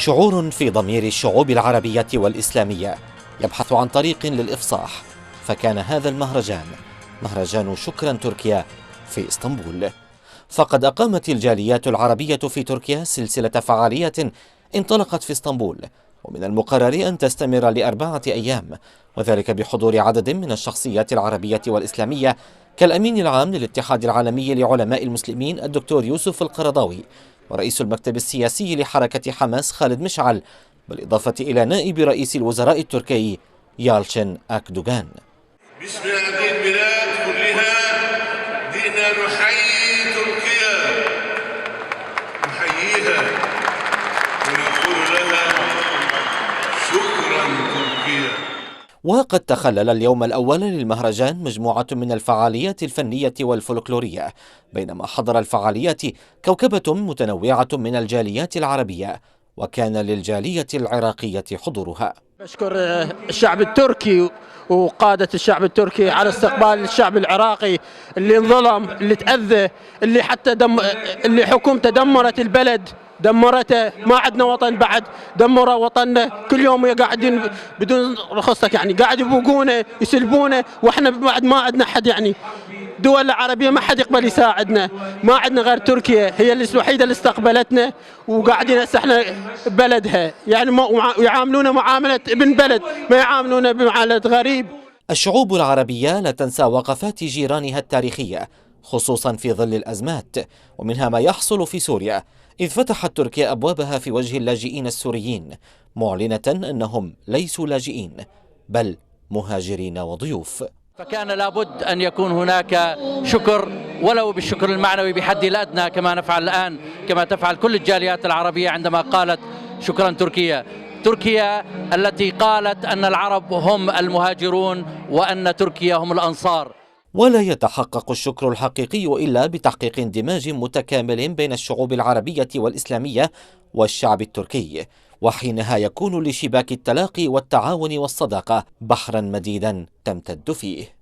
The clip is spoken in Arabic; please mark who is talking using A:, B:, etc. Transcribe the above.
A: شعور في ضمير الشعوب العربية والإسلامية يبحث عن طريق للإفصاح، فكان هذا المهرجان مهرجان شكرا تركيا في اسطنبول. فقد أقامت الجاليات العربية في تركيا سلسلة فعاليات انطلقت في اسطنبول، ومن المقرر أن تستمر ل4 أيام، وذلك بحضور عدد من الشخصيات العربية والإسلامية كالأمين العام للاتحاد العالمي لعلماء المسلمين الدكتور يوسف القرضاوي، ورئيس المكتب السياسي لحركة حماس خالد مشعل، بالإضافة إلى نائب رئيس الوزراء التركي يالشن أكدوغان.
B: باسم هذه البلاد كلها جئنا نحيي تركيا، نحييها ونقول لها شكرا تركيا.
A: وقد تخلل اليوم الأول للمهرجان مجموعة من الفعاليات الفنية والفولكلورية، بينما حضر الفعاليات كوكبة متنوعة من الجاليات العربية، وكان للجالية العراقية حضورها.
C: بشكر الشعب التركي وقادة الشعب التركي على استقبال الشعب العراقي اللي انظلم، اللي تأذى، اللي حتى اللي حكومته دمرت البلد، دمرته، ما عندنا وطن بعد، دمروا وطننا، كل يوم قاعدين بدون رخصتك، يعني قاعد يبوقونه يسلبونه، واحنا بعد ما عندنا حد، يعني دول العربية ما حد يقبل يساعدنا، ما عندنا غير تركيا، هي الوحيدة اللي استقبلتنا، وقاعدين هسه احنا بلدها، يعني يعاملونا معاملة ابن بلد، ما يعاملونا بمعاملة غريب.
A: الشعوب العربية لا تنسى وقفات جيرانها التاريخية، خصوصا في ظل الأزمات، ومنها ما يحصل في سوريا، إذ فتحت تركيا أبوابها في وجه اللاجئين السوريين، معلنة أنهم ليسوا لاجئين بل مهاجرين وضيوف.
D: فكان لابد أن يكون هناك شكر، ولو بالشكر المعنوي بحد الأدنى، كما نفعل الآن، كما تفعل كل الجاليات العربية عندما قالت شكرا تركيا. تركيا التي قالت أن العرب هم المهاجرون وأن تركيا هم الأنصار.
A: ولا يتحقق الشكر الحقيقي إلا بتحقيق اندماج متكامل بين الشعوب العربية والإسلامية والشعب التركي، وحينها يكون لشباك التلاقي والتعاون والصداقة بحرا مديدا تمتد فيه.